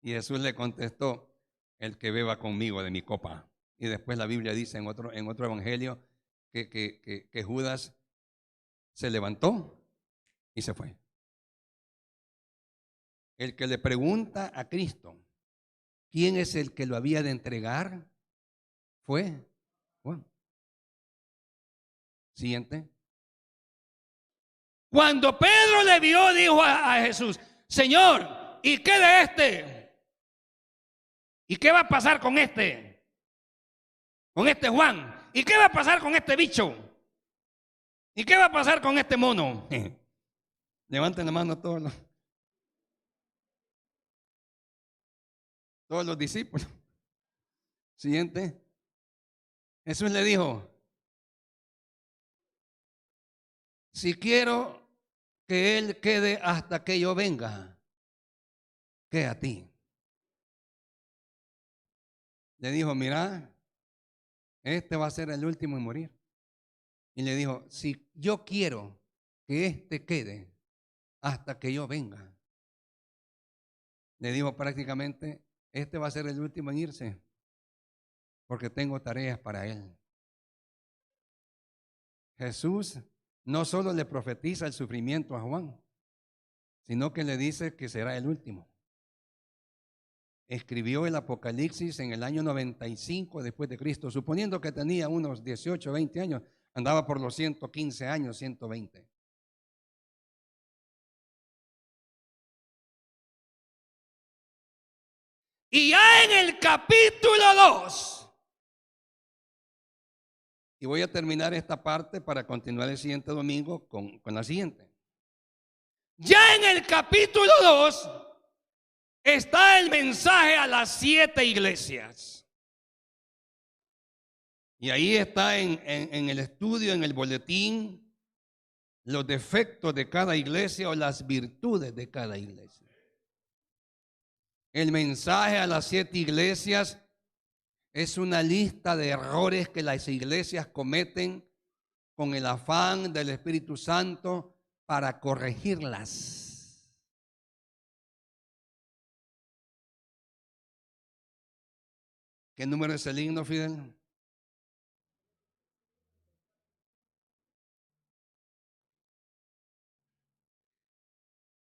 Y Jesús le contestó: el que beba conmigo de mi copa. Y después la Biblia dice en otro evangelio que Judas se levantó y se fue. El que le pregunta a Cristo quién es el que lo había de entregar fue Juan. Siguiente. Cuando Pedro le vio, dijo a Jesús: Señor, ¿y qué de este? ¿Y qué va a pasar con este? Con este Juan. ¿Y qué va a pasar con este bicho? ¿Y qué va a pasar con este mono? Levanten la mano todos los discípulos. Siguiente. Jesús le dijo: si quiero que él quede hasta que yo venga, ¿qué a ti? Le dijo: mira, este va a ser el último en morir. Y le dijo: si yo quiero que este quede hasta que yo venga, le dijo prácticamente: este va a ser el último en irse, porque tengo tareas para él. Jesús no solo le profetiza el sufrimiento a Juan, sino que le dice que será el último. Escribió el Apocalipsis en el año 95 después de Cristo, suponiendo que tenía unos 18, 20 años, andaba por los 115 años, 120. Y ya en el capítulo 2. Y voy a terminar esta parte para continuar el siguiente domingo con la siguiente. Ya en el capítulo 2 está el mensaje a las 7 iglesias. Y ahí está en el estudio, en el boletín, los defectos de cada iglesia o las virtudes de cada iglesia. El mensaje a las 7 iglesias es una lista de errores que las iglesias cometen con el afán del Espíritu Santo para corregirlas. ¿Qué número es el himno, Fidel?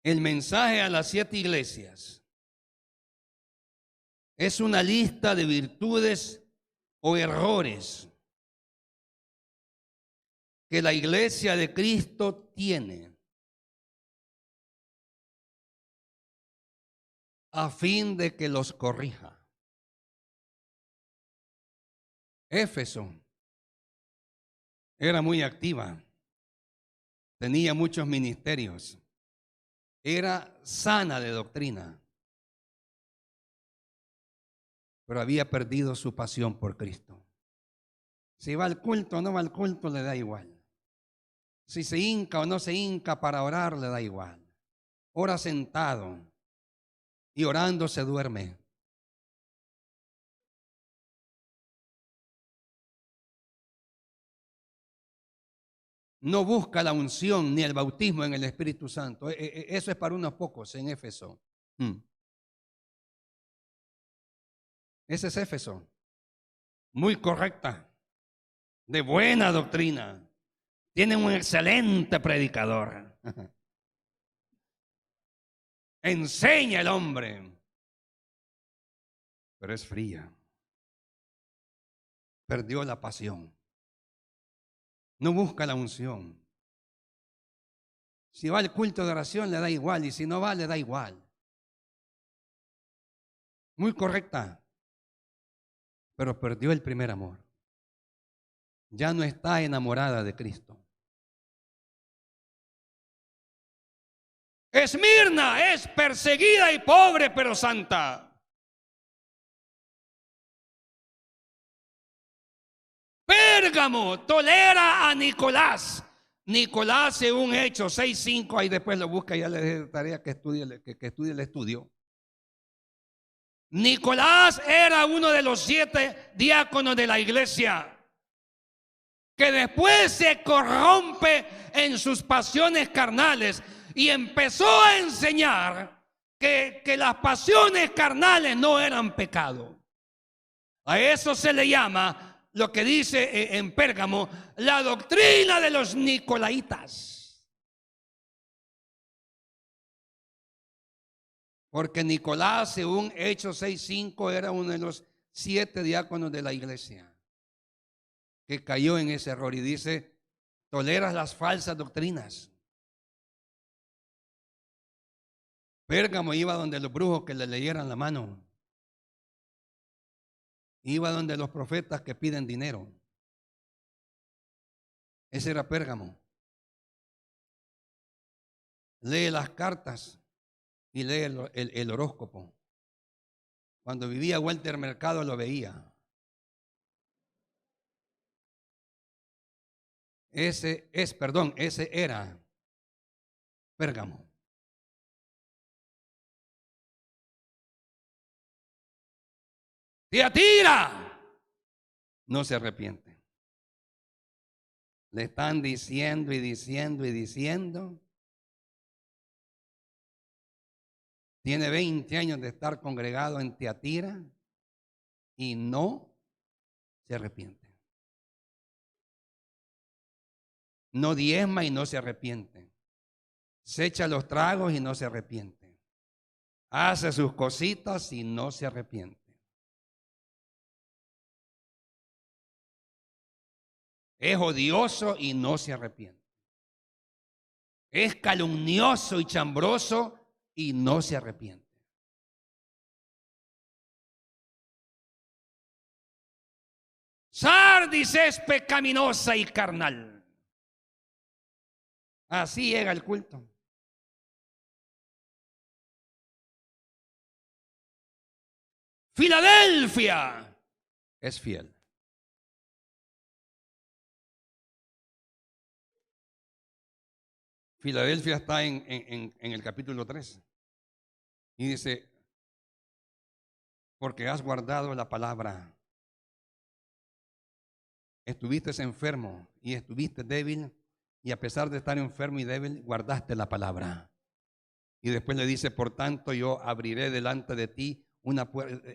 El mensaje a las 7 iglesias es una lista de virtudes o errores que la iglesia de Cristo tiene a fin de que los corrija. Éfeso era muy activa, tenía muchos ministerios, era sana de doctrina, pero había perdido su pasión por Cristo. Si va al culto o no va al culto, le da igual. Si se hinca o no se hinca para orar, le da igual. ora sentado y orando se duerme. No busca la unción ni el bautismo en el Espíritu Santo. Eso es para unos pocos en Éfeso. Ese es Éfeso. Muy correcta, de buena doctrina. Tienen un excelente predicador. Enseña el hombre, pero es fría. Perdió la pasión. No busca la unción. Si va al culto de oración le da igual, y si no va le da igual. Muy correcta, pero perdió el primer amor. Ya no está enamorada de Cristo. Esmirna es perseguida y pobre, pero santa. Pérgamo tolera a Nicolás. Nicolás, según Hechos 6:5, ahí después lo busca, ya le dejé tarea que estudie el estudio. Nicolás era uno de los 7 diáconos de la iglesia, que después se corrompe en sus pasiones carnales y empezó a enseñar que las pasiones carnales no eran pecado. A eso se le llama, lo que dice en Pérgamo, la doctrina de los nicolaitas. Porque Nicolás, según Hechos 6:5, era uno de los 7 diáconos de la iglesia que cayó en ese error y dice, toleras las falsas doctrinas. Pérgamo iba donde los brujos que le leyeran la mano. Iba donde los profetas que piden dinero. Ese era Pérgamo. Lee las cartas y lee el horóscopo. Cuando vivía Walter Mercado lo veía. Ese era Pérgamo. Tiatira no se arrepiente. Le están diciendo y diciendo y diciendo. Tiene 20 años de estar congregado en Tiatira y no se arrepiente. No diezma y no se arrepiente. Se echa los tragos y no se arrepiente. Hace sus cositas y no se arrepiente. Es odioso y no se arrepiente. Es calumnioso y chambroso y no se arrepiente. Sardis es pecaminosa y carnal. Así llega el culto. Filadelfia es fiel. Filadelfia está en el capítulo 3 y dice, porque has guardado la palabra, estuviste enfermo y estuviste débil, y a pesar de estar enfermo y débil, guardaste la palabra. Y después le dice, por tanto yo abriré delante de ti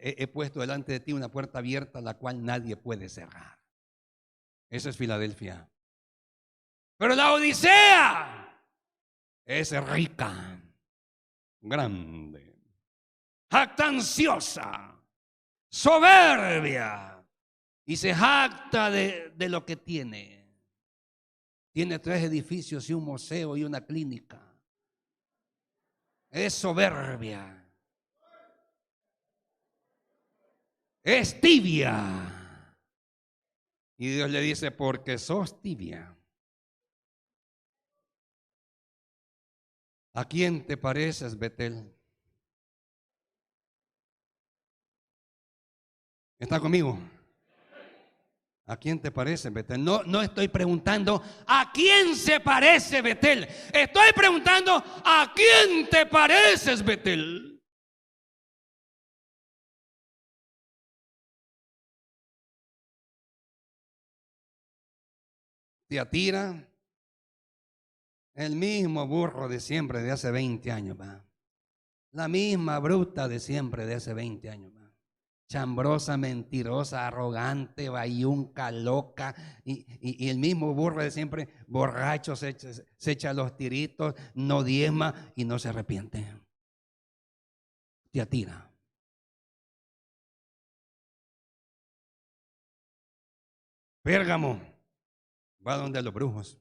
he puesto delante de ti una puerta abierta, la cual nadie puede cerrar. Esa es Filadelfia. Pero la Odisea es rica, grande, jactanciosa, soberbia, y se jacta de lo que tiene. Tiene 3 edificios y un museo y una clínica. Es soberbia. Es tibia. Y Dios le dice, porque sos tibia. ¿A quién te pareces, Betel? ¿Está conmigo? ¿A quién te parece, Betel? No estoy preguntando ¿a quién se parece, Betel? Estoy preguntando ¿a quién te pareces, Betel? Tiatira, el mismo burro de siempre de hace 20 años, va. La misma bruta de siempre de hace 20 años, va. Chambrosa, mentirosa, arrogante, bayunca, loca, y el mismo burro de siempre, borracho, se echa los tiritos, no diezma y no se arrepiente. Tiatira. Pérgamo va donde los brujos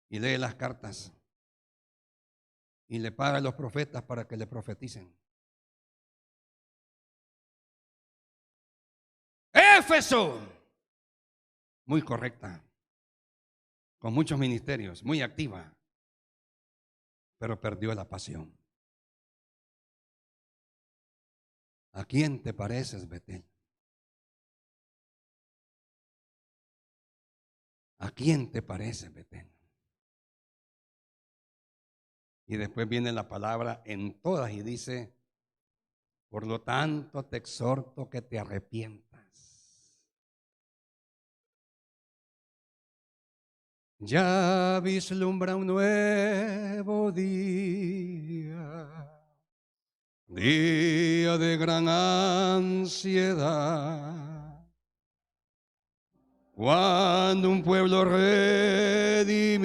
y lee las cartas y le paga a los profetas para que le profeticen. Éfeso, muy correcta, con muchos ministerios, muy activa, pero perdió la pasión. ¿A quién te pareces, Betel? ¿A quién te pareces, Betel? Y después viene la palabra en todas y dice, por lo tanto te exhorto que te arrepientas. Ya vislumbra un nuevo día, día de gran ansiedad, cuando un pueblo redimido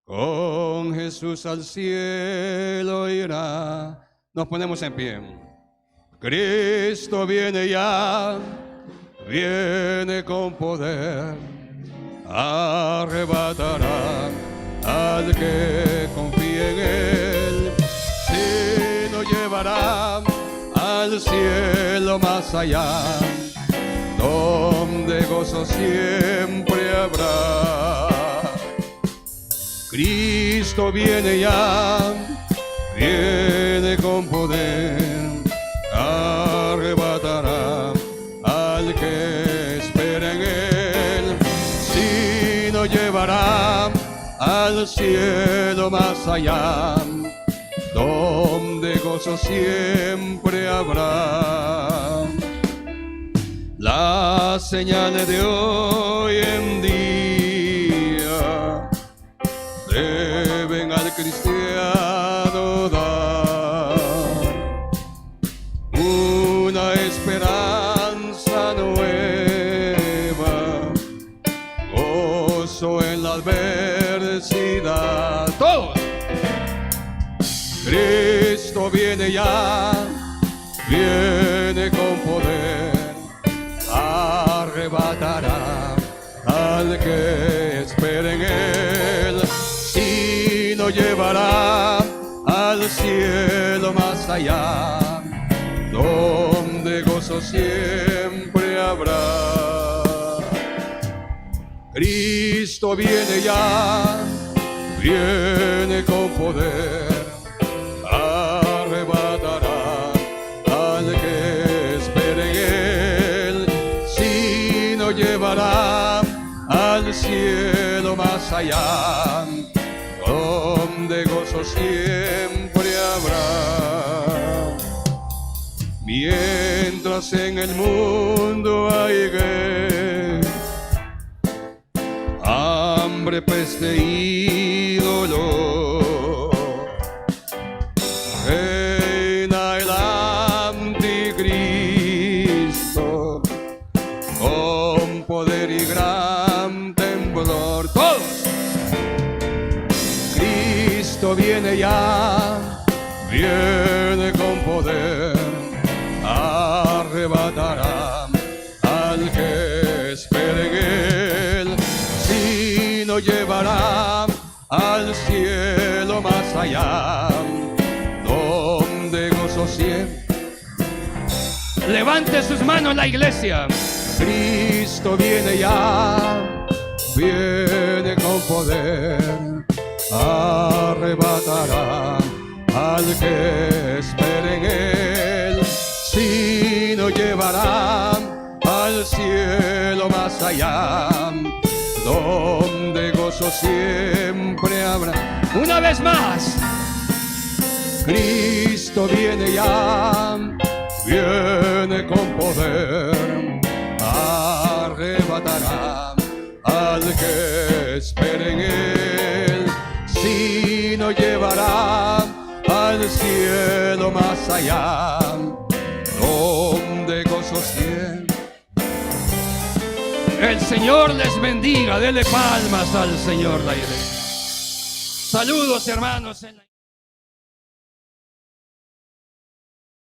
con Jesús al cielo irá. Nos ponemos en pie. Cristo viene ya, viene con poder, arrebatará al que confíe en él, si nos llevará al cielo más allá, donde gozo siempre habrá. Cristo viene ya, viene con poder, arrebatará al que espera en él, si nos llevará al cielo más allá, donde gozo siempre habrá. Las señales de hoy en día deben al cristiano dar una esperanza nueva, gozo en la adversidad. Todos. Cristo viene ya, viene con poder, arrebatará al que espera en él, y nos llevará al cielo más allá, donde gozo siempre habrá. Cristo viene ya, viene con poder, arrebatará al que espera en él, si nos llevará al cielo más allá, donde gozo siempre habrá. Mientras en el mundo hay guerra, hambre, peste y dolor, reina el anticristo con poder y gran temblor. Todos. Cristo viene ya, viene con poder, arrebatará al que espere en él, si nos llevará al cielo más allá, donde gozo siempre. Levante sus manos la iglesia. Cristo viene ya, viene con poder, arrebatará al que espere en él, si nos llevará al cielo más allá, donde gozo siempre habrá. Una vez más. Cristo viene ya, viene con poder, arrebatará al que espere en él, si nos llevará al cielo más allá, donde gozo siempre. El Señor les bendiga. Dele palmas al Señor. Saludos, hermanos.